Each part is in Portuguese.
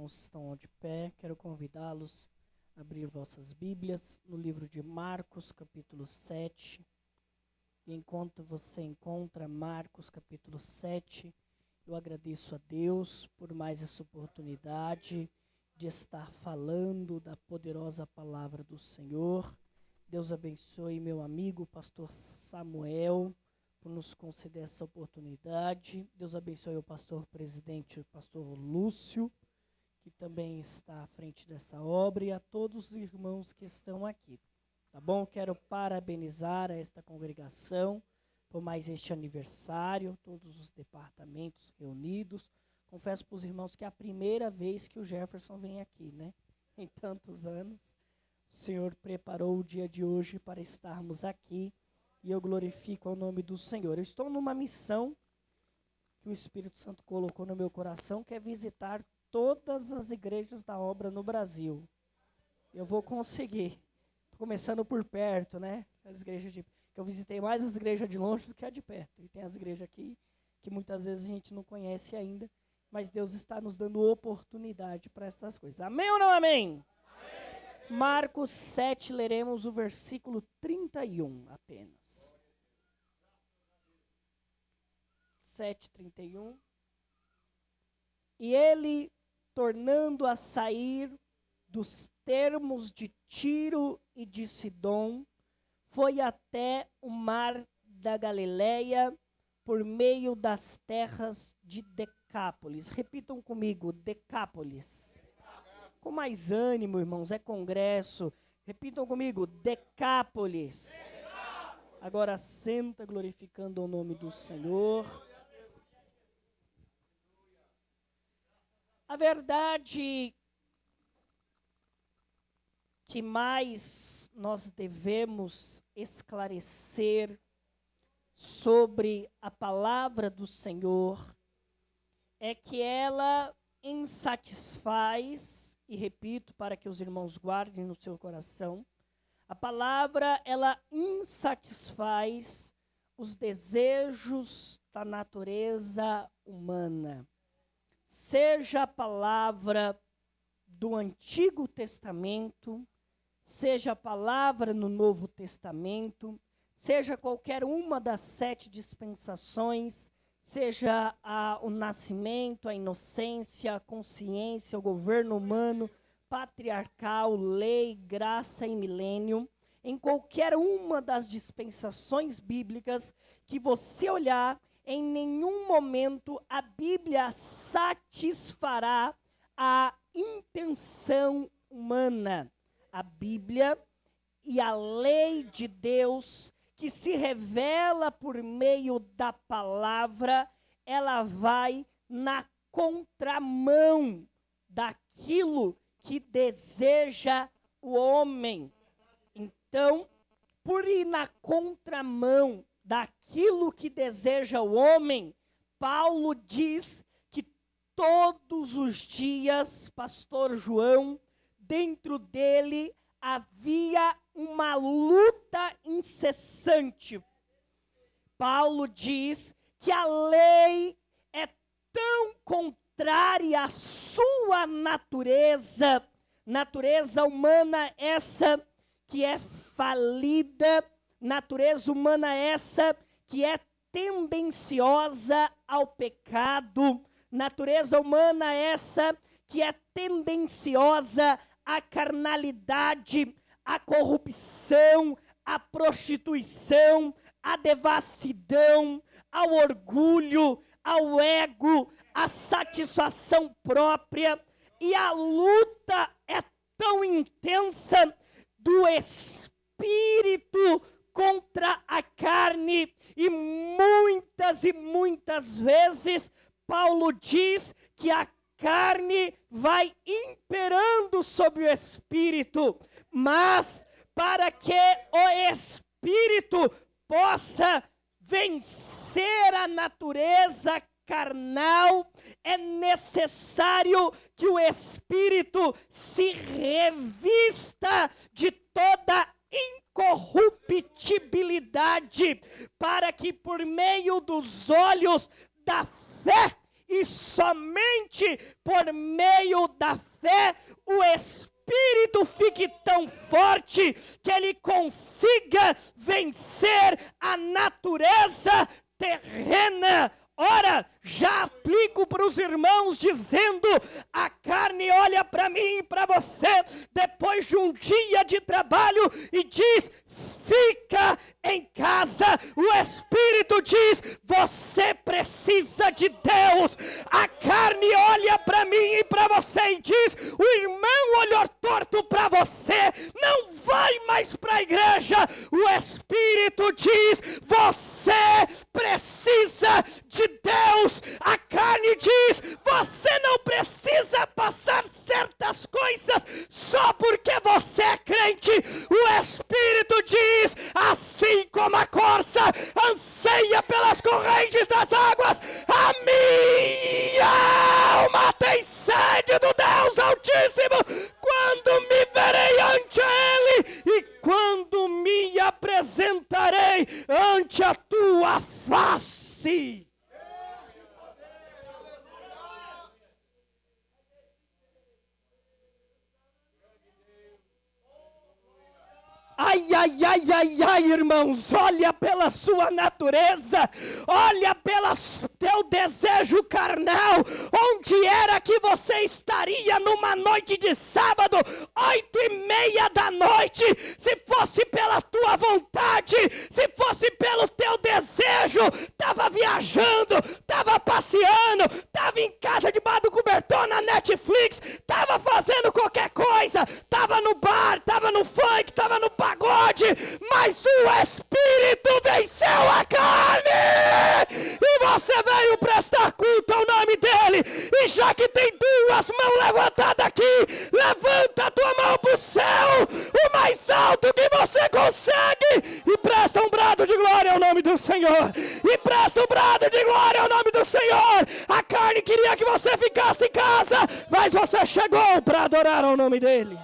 Estão de pé, quero convidá-los a abrir vossas Bíblias no livro de Marcos, capítulo 7. E enquanto você encontra Marcos, capítulo 7, eu agradeço a Deus por mais essa oportunidade de estar falando da poderosa palavra do Senhor. Deus abençoe meu amigo, pastor Samuel, por nos conceder essa oportunidade. Deus abençoe o pastor presidente, o pastor Lúcio, que também está à frente dessa obra, e a todos os irmãos que estão aqui. Tá bom? Quero parabenizar a esta congregação por mais este aniversário, todos os departamentos reunidos. Confesso para os irmãos que é a primeira vez que o Jefferson vem aqui, né? Em tantos anos. O Senhor preparou o dia de hoje para estarmos aqui e eu glorifico o nome do Senhor. Eu estou numa missão que o Espírito Santo colocou no meu coração, que é visitar todas as igrejas da obra no Brasil. Eu vou conseguir. Estou começando por perto, né? As igrejas que eu visitei mais as igrejas de longe do que a de perto. E tem as igrejas aqui que muitas vezes a gente não conhece ainda, mas Deus está nos dando oportunidade para essas coisas. Amém ou não amém? Amém. Marcos 7, leremos o versículo 31 apenas. 7:31. E ele, tornando a sair dos termos de Tiro e de Sidom, foi até o mar da Galileia por meio das terras de Decápolis. Repitam comigo, Decápolis. Com mais ânimo, irmãos, é congresso. Repitam comigo, Decápolis. Agora senta glorificando o nome do Senhor. A verdade que mais nós devemos esclarecer sobre a palavra do Senhor é que ela insatisfaz, e repito para que os irmãos guardem no seu coração, a palavra ela insatisfaz os desejos da natureza humana. Seja a palavra do Antigo Testamento, seja a palavra no Novo Testamento, seja qualquer uma das 7 dispensações, seja o nascimento, a inocência, a consciência, o governo humano, patriarcal, lei, graça e milênio, em qualquer uma das dispensações bíblicas que você olhar, em nenhum momento a Bíblia satisfará a intenção humana. A Bíblia e a lei de Deus, que se revela por meio da palavra, ela vai na contramão daquilo que deseja o homem. Então, por ir na contramão daquilo que deseja o homem, Paulo diz que todos os dias, pastor João, dentro dele havia uma luta incessante. Paulo diz que a lei é tão contrária à sua natureza humana essa que é falida, natureza humana essa que é tendenciosa ao pecado, natureza humana essa que é tendenciosa à carnalidade, à corrupção, à prostituição, à devassidão, ao orgulho, ao ego, à satisfação própria. E a luta é tão intensa do espírito contra a carne, e muitas vezes Paulo diz que a carne vai imperando sobre o espírito, mas para que o espírito possa vencer a natureza carnal, é necessário que o espírito se revista de toda incorruptibilidade, para que por meio dos olhos da fé e somente somente por meio da fé o Espírito fique tão forte que ele consiga vencer a natureza terrena. Ora, já aplico para os irmãos dizendo, a carne olha para mim e para você, depois de um dia de trabalho e diz, fica em casa. O Espírito diz, você precisa de Deus. A carne olha para mim e para você e diz, o irmão olhou torto para você, não vai mais para a igreja. O Espírito diz, você precisa de Deus. A carne diz, você não precisa passar certas coisas só porque você é crente. O Espírito diz, assim como a corça anseia pelas correntes das águas, a minha alma tem sede do Deus Altíssimo. Quando me verei ante Ele e quando me apresentarei ante a tua face. Ai, ai, ai, ai, ai, irmãos, olha pela sua natureza, olha pelo teu desejo carnal, onde era que você estaria numa noite de sábado, 8:30 da noite, se fosse pela tua vontade, se fosse pelo teu desejo, estava viajando, estava passeando, estava em casa debaixo do cobertor na Netflix, estava fazendo qualquer coisa, estava no bar, estava no funk, estava no pagode, mas o Espírito venceu a carne, e você veio prestar culto ao nome dele, e já que tem duas mãos levantadas aqui, levanta a tua mão para o céu, o mais alto que você consegue, e presta um brado de glória ao nome do Senhor, e presta um brado de glória ao nome do Senhor. A carne queria que você ficasse em casa, mas você chegou para adorar ao nome dele.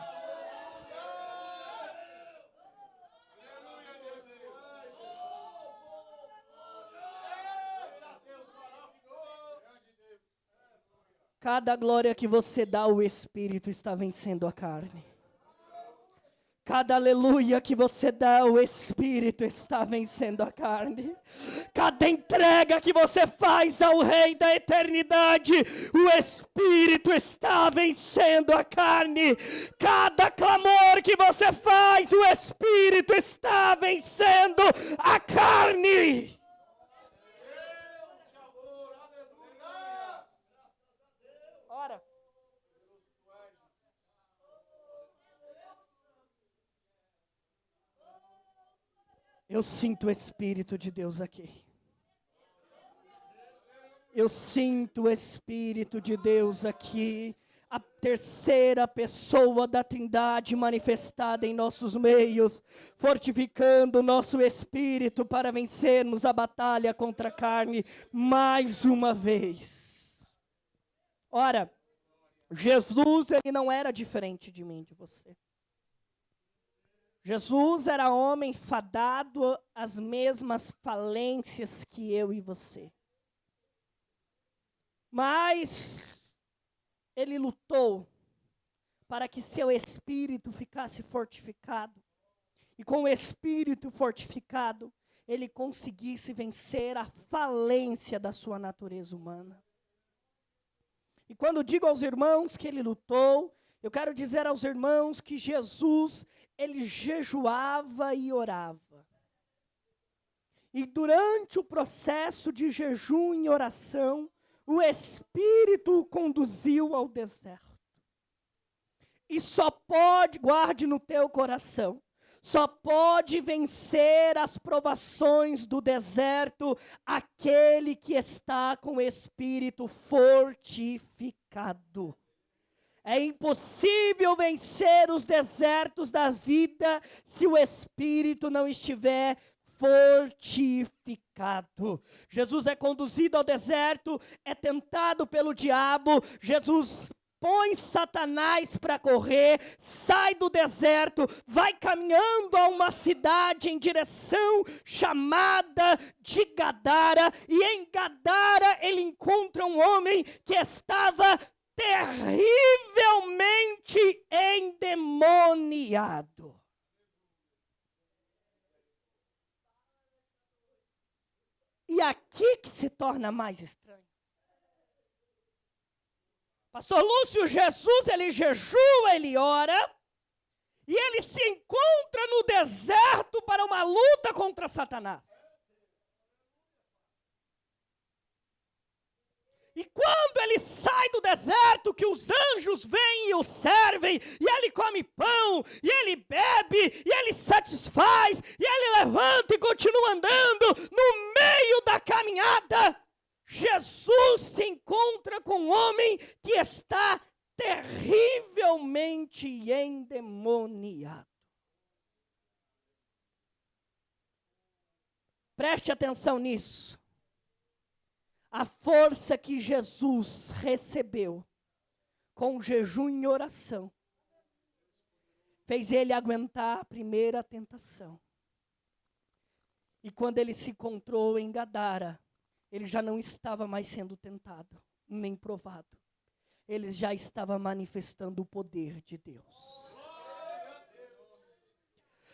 Cada glória que você dá, o Espírito está vencendo a carne. Cada aleluia que você dá, o Espírito está vencendo a carne. Cada entrega que você faz ao Rei da eternidade, o Espírito está vencendo a carne. Cada clamor que você faz, o Espírito está vencendo a carne. Ora. Eu sinto o Espírito de Deus aqui. Eu sinto o Espírito de Deus aqui. A terceira pessoa da Trindade manifestada em nossos meios, fortificando o nosso espírito para vencermos a batalha contra a carne mais uma vez. Ora, Jesus, ele não era diferente de mim, de você. Jesus era homem fadado às mesmas falências que eu e você. Mas ele lutou para que seu espírito ficasse fortificado. E com o espírito fortificado, ele conseguisse vencer a falência da sua natureza humana. E quando digo aos irmãos que ele lutou, eu quero dizer aos irmãos que Jesus, ele jejuava e orava. E durante o processo de jejum e oração, o Espírito o conduziu ao deserto. E só pode, guarde no teu coração, só pode vencer as provações do deserto aquele que está com o Espírito fortificado. É impossível vencer os desertos da vida se o Espírito não estiver fortificado. Jesus é conduzido ao deserto, é tentado pelo diabo. Jesus põe Satanás para correr, sai do deserto, vai caminhando a uma cidade em direção chamada de Gadara, e em Gadara ele encontra um homem que estava terrivelmente endemoniado. E aqui que se torna mais estranho. Pastor Lúcio, Jesus, ele jejua, ele ora, e ele se encontra no deserto para uma luta contra Satanás. E quando ele sai do deserto, que os anjos vêm e o servem, e ele come pão, e ele bebe, e ele satisfaz, e ele levanta e continua andando, no meio da caminhada, Jesus se encontra com um homem que está terrivelmente endemoniado. Preste atenção nisso. A força que Jesus recebeu com jejum e oração fez ele aguentar a primeira tentação. E quando ele se encontrou em Gadara, ele já não estava mais sendo tentado, nem provado. Ele já estava manifestando o poder de Deus.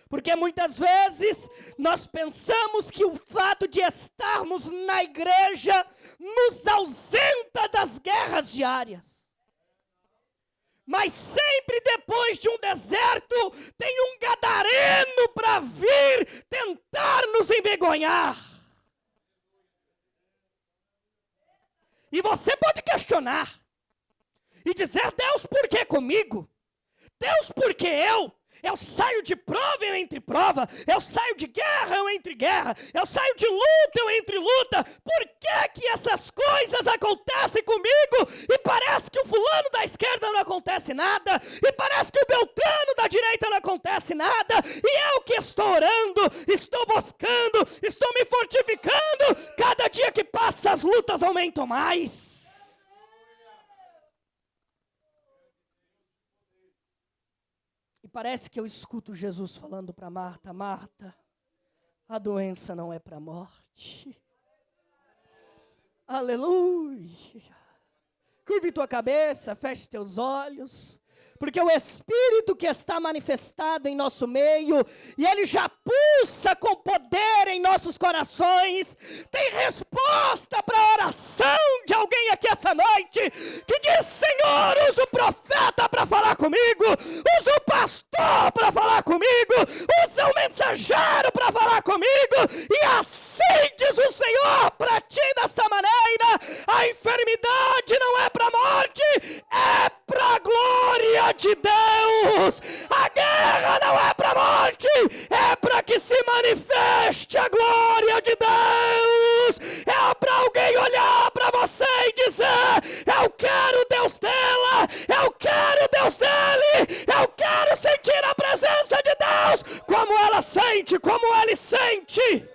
Porque muitas vezes nós pensamos que o fato de estarmos na igreja nos ausenta das guerras diárias. Mas sempre depois de um deserto, tem um gadareno para vir tentar nos envergonhar. E você pode questionar e dizer: Deus, por que comigo? Deus, por que eu? Eu saio de prova, eu entre prova. Eu saio de guerra, eu entre guerra. Eu saio de luta, eu entre luta. Por que essas coisas acontecem comigo? E parece que o fulano da esquerda não acontece nada. E parece que o Beltrano da direita não acontece nada. E eu que estou orando, estou buscando, estou me fortificando. Cada dia que passa as lutas aumentam mais. Parece que eu escuto Jesus falando para Marta: Marta, a doença não é para a morte. Aleluia. Curve tua cabeça, feche teus olhos. Porque o Espírito que está manifestado em nosso meio, e ele já pulsa com poder em nossos corações, tem resposta para a oração de alguém aqui essa noite, que diz: Senhor, usa o profeta para falar comigo, usa o pastor para falar comigo, usa o mensageiro para falar comigo, e assim diz o Senhor para ti desta maneira: a enfermidade não é para a morte, é para a glória de Deus. A guerra não é para a morte, é para que se manifeste a glória de Deus. É para alguém olhar para você e dizer: eu quero Deus dela, eu quero Deus dele, eu quero sentir a presença de Deus como ela sente, como ele sente.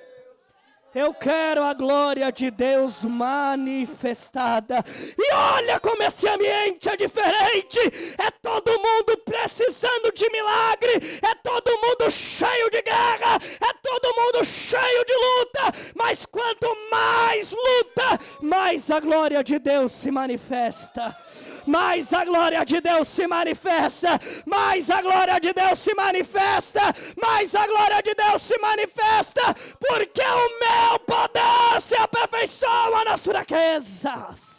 Eu quero a glória de Deus manifestada. E olha como esse ambiente é diferente. É todo mundo precisando de milagre. É todo mundo cheio de guerra. É todo mundo cheio de luta. Mas quanto mais luta, mais a glória de Deus se manifesta. Mais a glória de Deus se manifesta, mais a glória de Deus se manifesta, mais a glória de Deus se manifesta, porque o meu poder se aperfeiçoa nas fraquezas.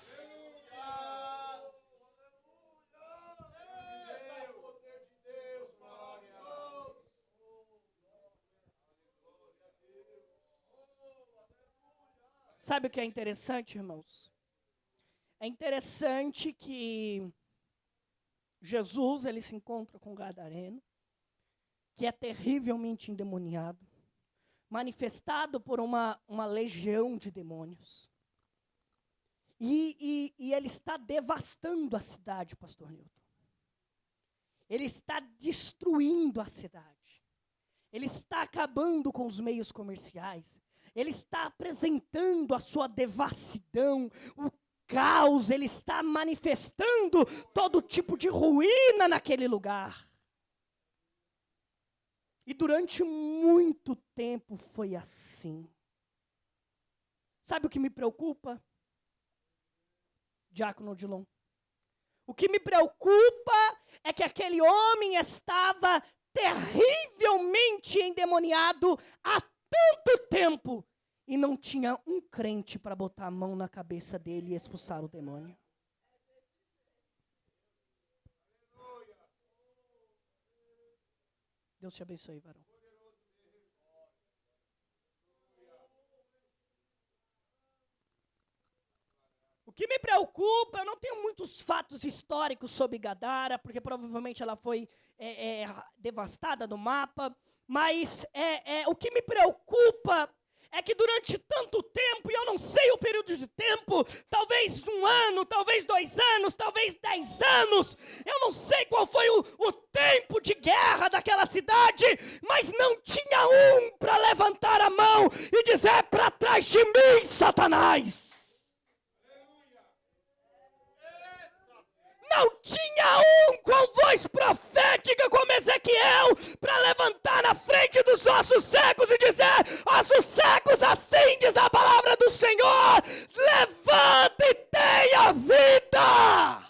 Sabe o que é interessante, irmãos? É interessante que Jesus, ele se encontra com o gadareno, que é terrivelmente endemoniado, manifestado por uma legião de demônios. E ele está devastando a cidade, pastor Newton. Ele está destruindo a cidade. Ele está acabando com os meios comerciais. Ele está apresentando a sua devassidão, o caos, ele está manifestando todo tipo de ruína naquele lugar. E durante muito tempo foi assim. Sabe o que me preocupa, Diácono Odilon? O que me preocupa é que aquele homem estava terrivelmente endemoniado há tanto tempo e não tinha um crente para botar a mão na cabeça dele e expulsar o demônio. Deus te abençoe, varão. O que me preocupa, eu não tenho muitos fatos históricos sobre Gadara, porque provavelmente ela foi devastada no mapa, mas o que me preocupa é que durante tanto tempo, e eu não sei o período de tempo, talvez 1 ano, talvez 2 anos, talvez 10 anos, eu não sei qual foi o tempo de guerra daquela cidade, mas não tinha um para levantar a mão e dizer: para trás de mim, Satanás. Não tinha um com voz profética como Ezequiel para levantar na frente dos ossos secos e dizer: ossos secos, assim diz a palavra do Senhor, levanta e tenha vida.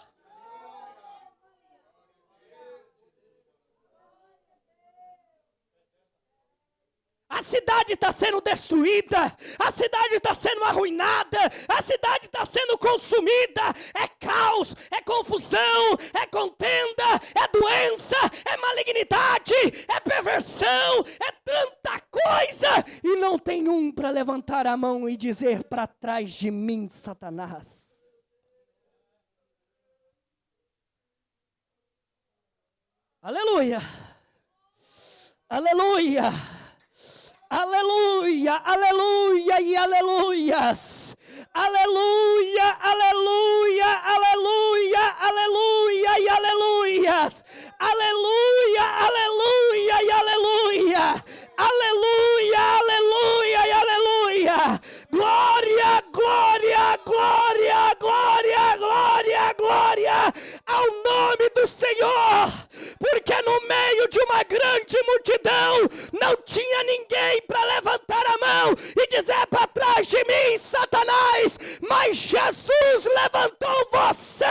A cidade está sendo destruída, a cidade está sendo arruinada, a cidade está sendo consumida. É caos, é confusão, é contenda, é doença, é malignidade, é perversão, é tanta coisa. E não tem um para levantar a mão e dizer: para trás de mim, Satanás. Aleluia, aleluia. Aleluia, aleluia e aleluias. Aleluia, aleluia, aleluia, aleluia e aleluias. Aleluia, aleluia e aleluia. Aleluia, aleluia e aleluia. Glória, glória, glória, glória, glória, glória ao nome do Senhor. Porque no meio de uma grande multidão não tinha ninguém para levantar a mão e dizer: para trás de mim, Satanás. Mas Jesus levantou você,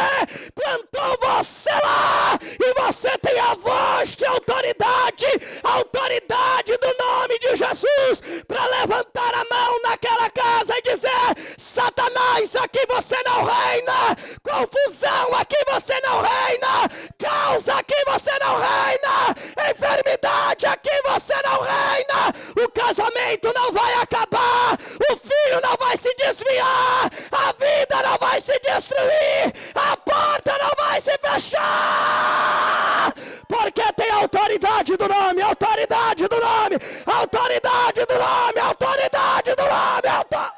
plantou você lá, e você tem a voz de autoridade, a autoridade do nome de Jesus, para levantar a mão naquela casa e dizer: Satanás, aqui você não reina, confusão, aqui você não reina, caos, aqui você não reina, enfermidade, aqui você não reina, o casamento não vai acabar, o filho não vai se desviar, a vida não vai se destruir, a porta não vai se fechar, porque tem autoridade do nome, autoridade do nome, autoridade do nome, autoridade do nome, autoridade.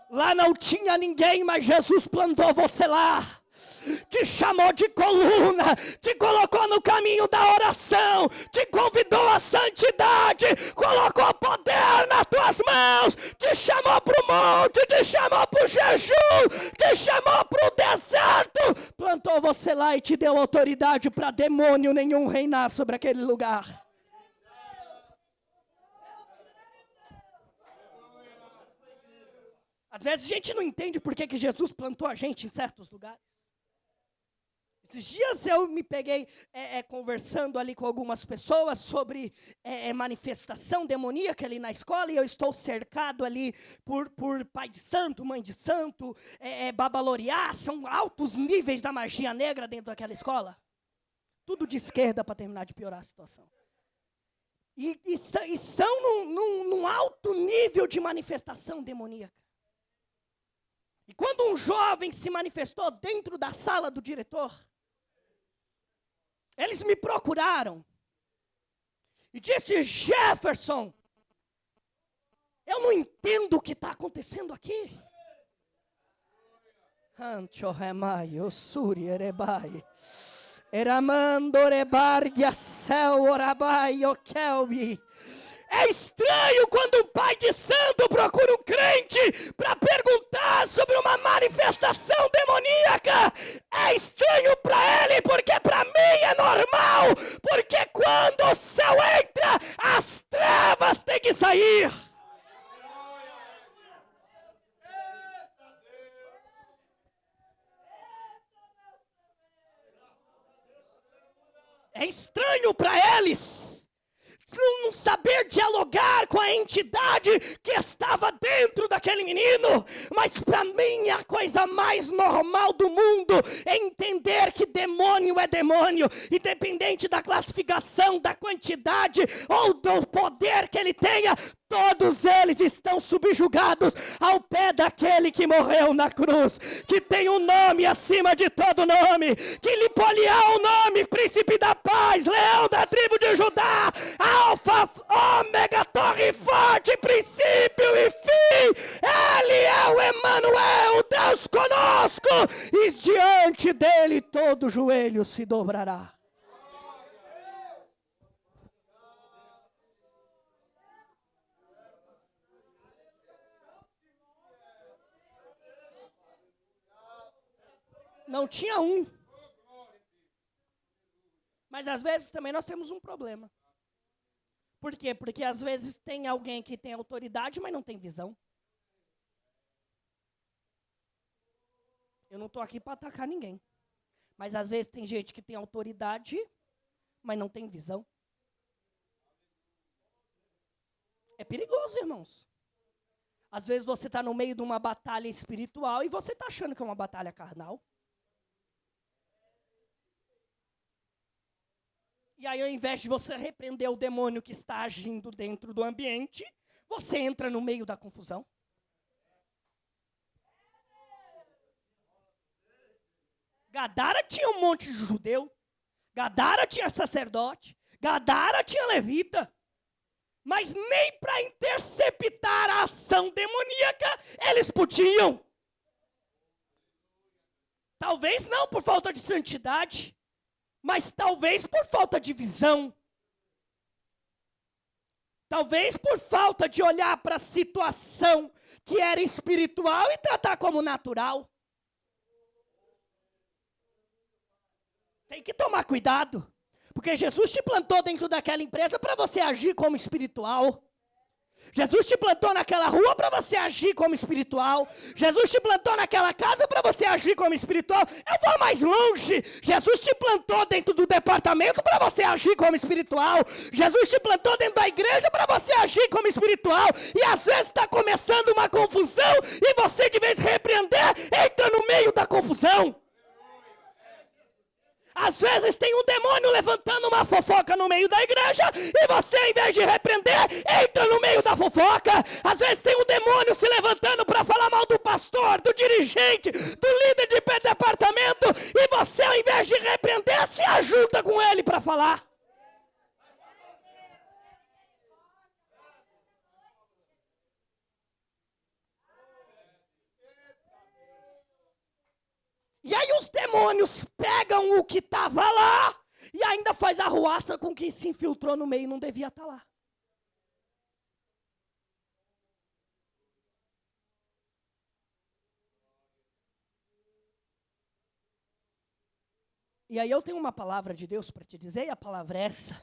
Lá não tinha ninguém, mas Jesus plantou você lá. Te chamou de coluna, te colocou no caminho da oração, te convidou à santidade, colocou poder nas tuas mãos, te chamou para o monte, te chamou para o jejum, te chamou para o deserto, plantou você lá e te deu autoridade para demônio nenhum reinar sobre aquele lugar. Às vezes a gente não entende por que Jesus plantou a gente em certos lugares. Esses dias eu me peguei conversando ali com algumas pessoas sobre manifestação demoníaca ali na escola, e eu estou cercado ali por pai de santo, mãe de santo, babaloriá, são altos níveis da magia negra dentro daquela escola. Tudo de esquerda para terminar de piorar a situação. E são num alto nível de manifestação demoníaca. E quando um jovem se manifestou dentro da sala do diretor, eles me procuraram e disse: Jefferson, eu não entendo o que está acontecendo aqui. Eramandorebardia céu orabai o kelbi. É estranho quando um pai de santo procura um crente para perguntar sobre uma manifestação demoníaca. É estranho para ele, porque para mim é normal. Porque quando o céu entra, as trevas têm que sair. É estranho para eles não saber dialogar com a entidade que estava dentro daquele menino, mas para mim a coisa mais normal do mundo é entender que demônio é demônio, independente da classificação, da quantidade ou do poder que ele tenha. Todos eles estão subjugados ao pé daquele que morreu na cruz, que tem um nome acima de todo nome, que lhe poliá o nome, príncipe da paz, leão da tribo de Judá, alfa, ômega, torre forte, princípio e fim. Ele é o Emanuel, o Deus conosco, e diante dele todo joelho se dobrará. Não tinha um. Mas às vezes também nós temos um problema. Por quê? Porque às vezes tem alguém que tem autoridade, mas não tem visão. Eu não estou aqui para atacar ninguém. Mas às vezes tem gente que tem autoridade, mas não tem visão. É perigoso, irmãos. Às vezes você está no meio de uma batalha espiritual e você está achando que é uma batalha carnal. E aí, ao invés de você repreender o demônio que está agindo dentro do ambiente, você entra no meio da confusão. Gadara tinha um monte de judeu. Gadara tinha sacerdote. Gadara tinha levita. Mas nem para interceptar a ação demoníaca eles podiam. Talvez não por falta de santidade, mas talvez por falta de visão. Talvez por falta de olhar para a situação que era espiritual e tratar como natural. Tem que tomar cuidado, porque Jesus te plantou dentro daquela empresa para você agir como espiritual. Jesus te plantou naquela rua para você agir como espiritual. Jesus te plantou naquela casa para você agir como espiritual. Eu vou mais longe. Jesus te plantou dentro do departamento para você agir como espiritual. Jesus te plantou dentro da igreja para você agir como espiritual. E às vezes está começando uma confusão e você, de vez em repreender, entra no meio da confusão. Às vezes tem um demônio levantando uma fofoca no meio da igreja e você, em vez de repreender, entra no meio da fofoca. Às vezes tem um demônio se levantando para falar mal do pastor, do dirigente, do líder de departamento e você, ao invés de repreender, se ajunta com ele para falar. E aí os demônios pegam o que estava lá e ainda faz arruaça com quem se infiltrou no meio e não devia estar lá. E aí eu tenho uma palavra de Deus para te dizer, e a palavra é essa.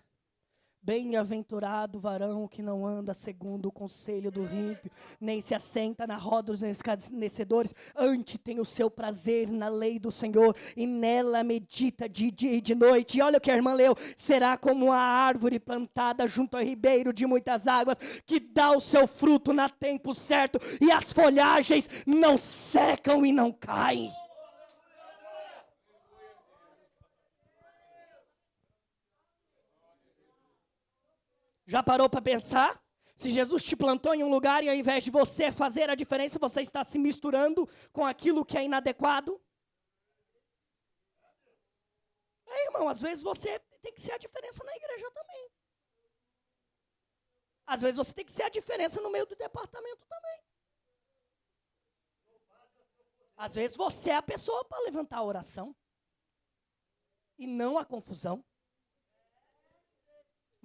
Bem-aventurado o varão que não anda segundo o conselho do ímpio, nem se assenta na roda dos escarnecedores, antes tem o seu prazer na lei do Senhor, e nela medita de dia e de noite. E olha o que a irmã leu, será como a árvore plantada junto ao ribeiro de muitas águas, que dá o seu fruto no tempo certo, e as folhagens não secam e não caem. Já parou para pensar? Se Jesus te plantou em um lugar e ao invés de você fazer a diferença, você está se misturando com aquilo que é inadequado? Irmão, às vezes você tem que ser a diferença na igreja também. Às vezes você tem que ser a diferença no meio do departamento também. Às vezes você é a pessoa para levantar a oração. e não a confusão.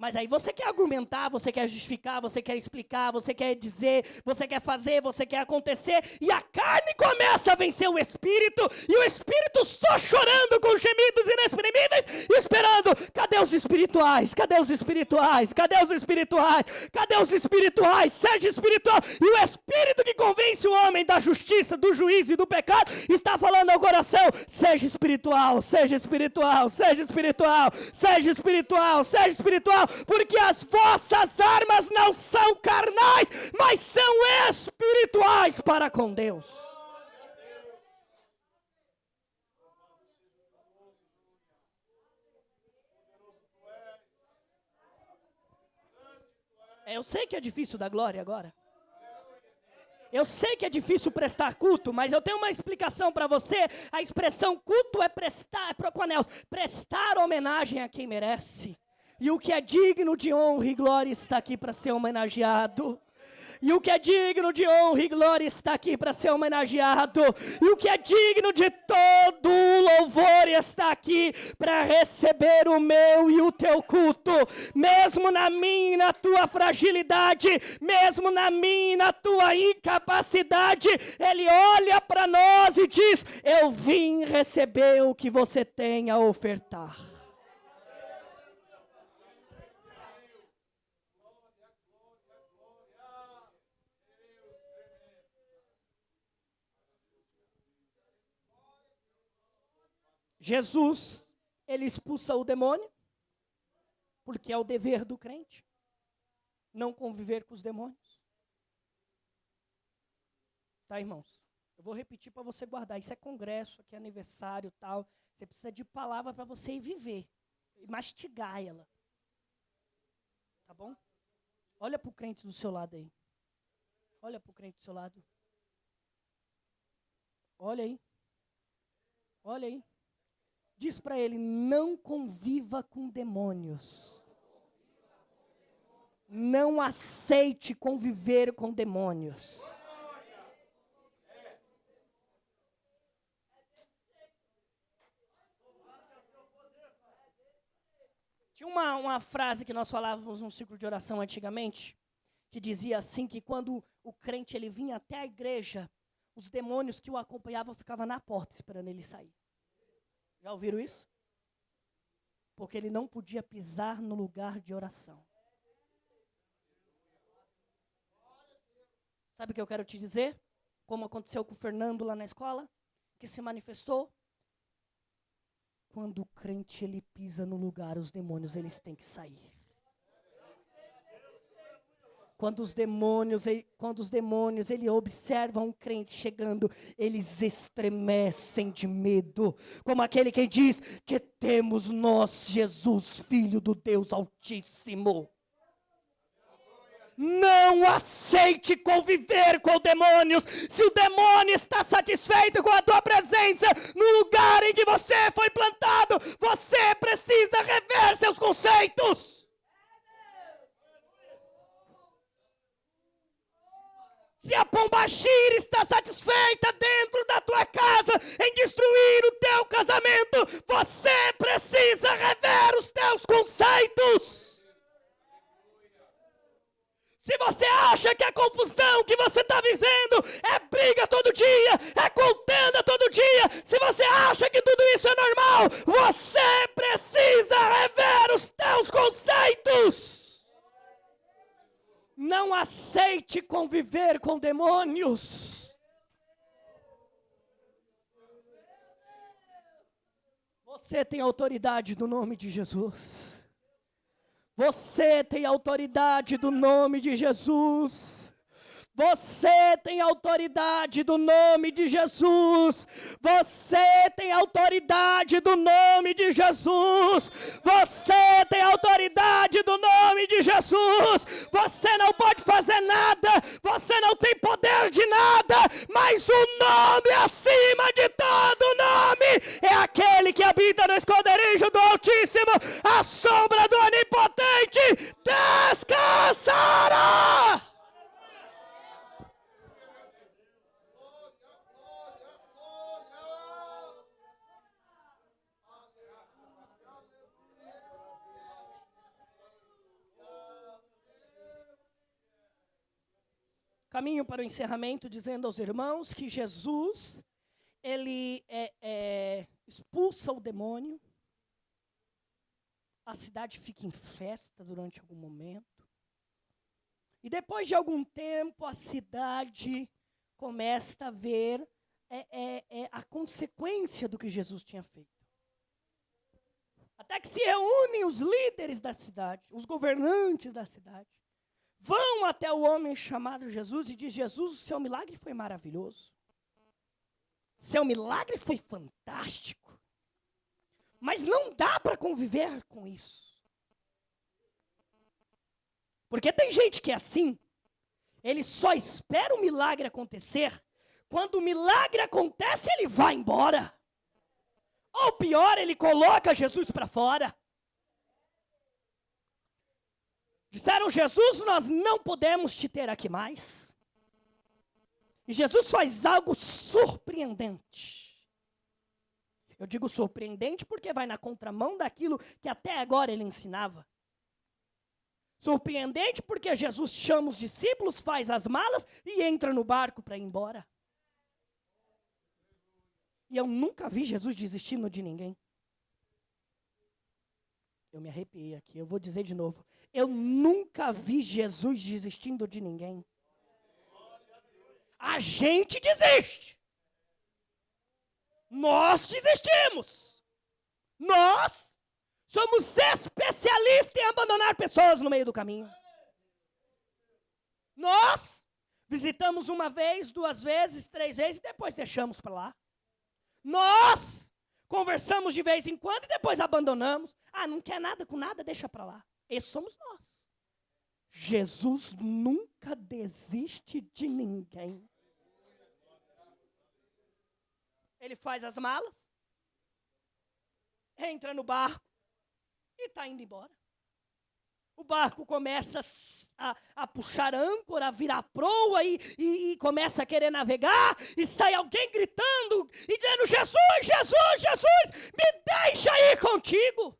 Mas aí você quer argumentar, você quer justificar, você quer explicar, você quer dizer, você quer fazer, você quer acontecer, e a carne começa a vencer o espírito, e o espírito só chorando com gemidos inexprimíveis, esperando, cadê os espirituais? Cadê os espirituais? Cadê os espirituais? Cadê os espirituais? Seja espiritual. E o espírito que convence o homem da justiça, do juízo e do pecado, está falando ao coração, seja espiritual, seja espiritual, seja espiritual, seja espiritual, seja espiritual. Porque as vossas armas não são carnais, mas são espirituais para com Deus. Eu sei que é difícil dar glória agora. Eu sei que é difícil prestar culto, mas eu tenho uma explicação para você. A expressão culto é prestar, é proconeus, prestar homenagem a quem merece. E o que é digno de honra e glória está aqui para ser homenageado. E o que é digno de honra e glória está aqui para ser homenageado. E o que é digno de todo louvor está aqui para receber o meu e o teu culto. Mesmo na minha e na tua fragilidade, mesmo na minha e na tua incapacidade, Ele olha para nós e diz, eu vim receber o que você tem a ofertar. Jesus, ele expulsa o demônio, porque é o dever do crente, não conviver com os demônios. Tá, irmãos? Eu vou repetir para você guardar. Isso é congresso, aqui é aniversário, tal. Você precisa de palavra para você ir viver, e mastigar ela. Tá bom? Olha para o crente do seu lado aí. Olha para o crente do seu lado. Olha aí. Olha aí. Diz para ele, não conviva com demônios. Não aceite conviver com demônios. Tinha uma frase que nós falávamos num ciclo de oração antigamente, que dizia assim, que quando o crente ele vinha até a igreja, os demônios que o acompanhavam ficavam na porta esperando ele sair. Já ouviram isso? Porque ele não podia pisar no lugar de oração. Sabe o que eu quero te dizer? Como aconteceu com o Fernando lá na escola, que se manifestou. Quando o crente ele pisa no lugar, os demônios eles têm que sair. Quando os demônios ele observam um crente chegando, eles estremecem de medo. Como aquele que diz que temos nós, Jesus, Filho do Deus Altíssimo. Não aceite conviver com demônios. Se o demônio está satisfeito com a tua presença no lugar em que você foi plantado, você precisa rever seus conceitos. Se a pombagira está satisfeita dentro da tua casa em destruir o teu casamento, você precisa rever os teus conceitos. Se você acha que a confusão que você está vivendo é briga todo dia, é contenda todo dia, se você acha que tudo isso é normal, você precisa rever os teus conceitos. Não aceite conviver com demônios. Você tem autoridade no nome de Jesus. Você tem autoridade do nome de Jesus. Você tem autoridade do nome de Jesus. Você tem autoridade do nome de Jesus. Você tem autoridade do nome de Jesus. Você não pode fazer nada. Você não tem poder de nada. Mas o nome acima de todo nome é aquele que habita no esconderijo do Altíssimo. A sombra do Onipotente descansará. caminho para o encerramento dizendo aos irmãos que Jesus, ele expulsa o demônio, a cidade fica em festa durante algum momento, e depois de algum tempo a cidade começa a ver a consequência do que Jesus tinha feito. Até que se reúnem os líderes da cidade, os governantes da cidade, vão até o homem chamado Jesus e diz: Jesus, o seu milagre foi maravilhoso. Seu milagre foi fantástico. Mas não dá para conviver com isso. Porque tem gente que é assim. Ele só espera o milagre acontecer. Quando o milagre acontece, ele vai embora. Ou pior, ele coloca Jesus para fora. Disseram: Jesus, nós não podemos te ter aqui mais. E Jesus faz algo surpreendente. Eu digo surpreendente porque vai na contramão daquilo que até agora ele ensinava. Surpreendente porque Jesus chama os discípulos, faz as malas e entra no barco para ir embora. E eu nunca vi Jesus desistindo de ninguém. Eu me arrepiei aqui, eu vou dizer de novo. Eu nunca vi Jesus desistindo de ninguém. A gente desiste. Nós desistimos. Nós somos especialistas em abandonar pessoas no meio do caminho. Nós visitamos uma vez, 2 vezes, 3 vezes e depois deixamos para lá. Nós conversamos de vez em quando e depois abandonamos. Ah, não quer nada com nada, deixa para lá. Esses somos nós. Jesus nunca desiste de ninguém. Ele faz as malas, entra no barco e está indo embora. O barco começa a puxar âncora, a virar proa e começa a querer navegar. E sai alguém gritando e dizendo: Jesus, Jesus, Jesus, me deixa ir contigo.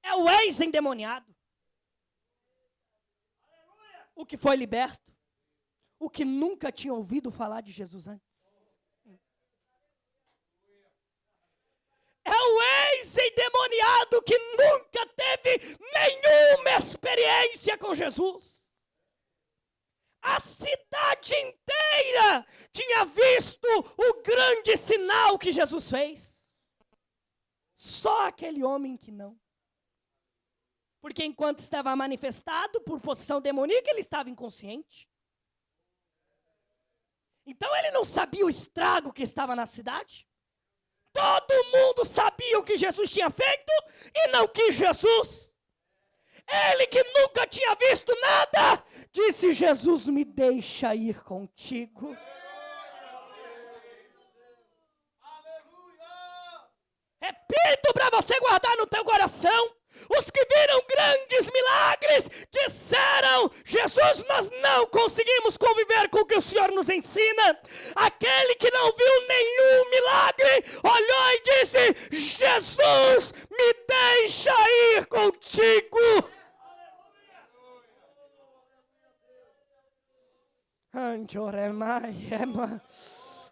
É o ex-endemoniado. O que foi liberto. O que nunca tinha ouvido falar de Jesus antes. É o ex-endemoniado que nunca teve nenhuma experiência com Jesus. A cidade inteira tinha visto o grande sinal que Jesus fez. Só aquele homem que não. Porque enquanto estava manifestado por possessão demoníaca, ele estava inconsciente. Então ele não sabia o estrago que estava na cidade. Todo mundo sabia o que Jesus tinha feito e não quis Jesus. Ele que nunca tinha visto nada, disse: Jesus, me deixa ir contigo. Repito para você guardar no teu coração. Os que viram grandes milagres disseram: Jesus, nós não conseguimos conviver com o que o Senhor nos ensina. Aquele que não viu nenhum milagre olhou e disse: Jesus, me deixa ir contigo.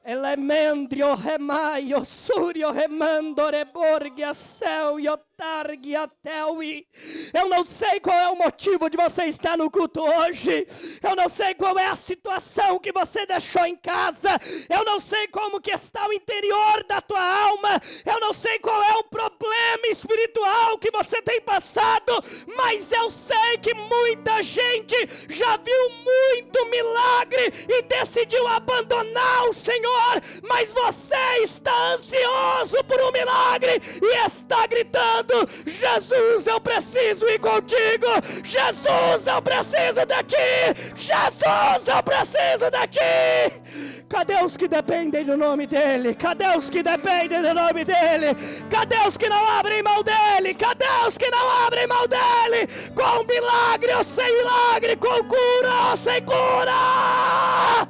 Elemendrio remaio surio remando reborgia céu e otargia teui. Eu não sei qual é o motivo de você estar no culto hoje. Eu não sei qual é a situação que você deixou em casa. Eu não sei como que está o interior da tua alma. Eu não sei qual é o problema espiritual que você tem passado. Mas eu sei que muita gente já viu muito milagre e decidiu abandonar o Senhor. Mas você está ansioso por um milagre e está gritando: Jesus, eu preciso ir contigo. Jesus, eu preciso de ti. Jesus, eu preciso de ti. Cadê os que dependem do nome dele? Cadê os que dependem do nome dele? Cadê os que não abrem mão dele? Cadê os que não abrem mão dele? Com milagre ou sem milagre, com cura ou sem cura.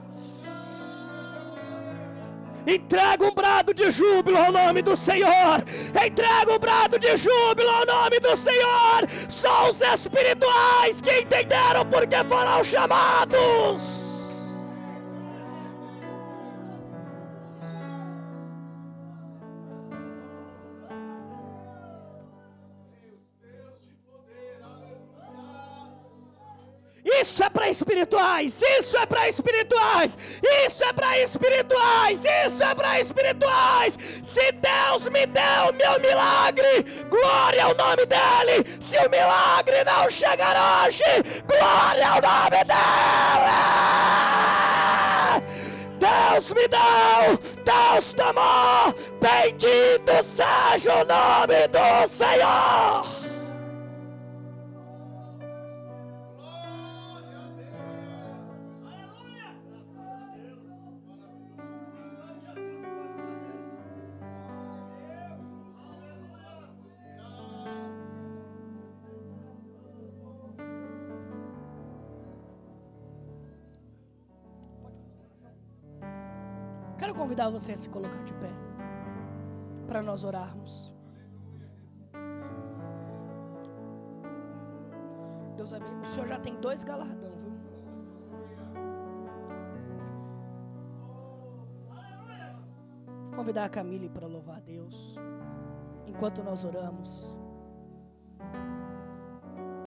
Entrega um brado de júbilo ao nome do Senhor. Entrega um brado de júbilo ao nome do Senhor. Só os espirituais que entenderam porque foram chamados. Isso é para espirituais, isso é para espirituais, isso é para espirituais, isso é para espirituais. Se Deus me deu meu milagre, glória ao nome dele. Se o milagre não chegar hoje, glória ao nome dele. Deus me deu, Deus tomou, bendito seja o nome do Senhor. Quero convidar você a se colocar de pé, para nós orarmos. Deus abençoe. O Senhor já tem 2 galardões, viu? Convidar a Camille para louvar a Deus, enquanto nós oramos.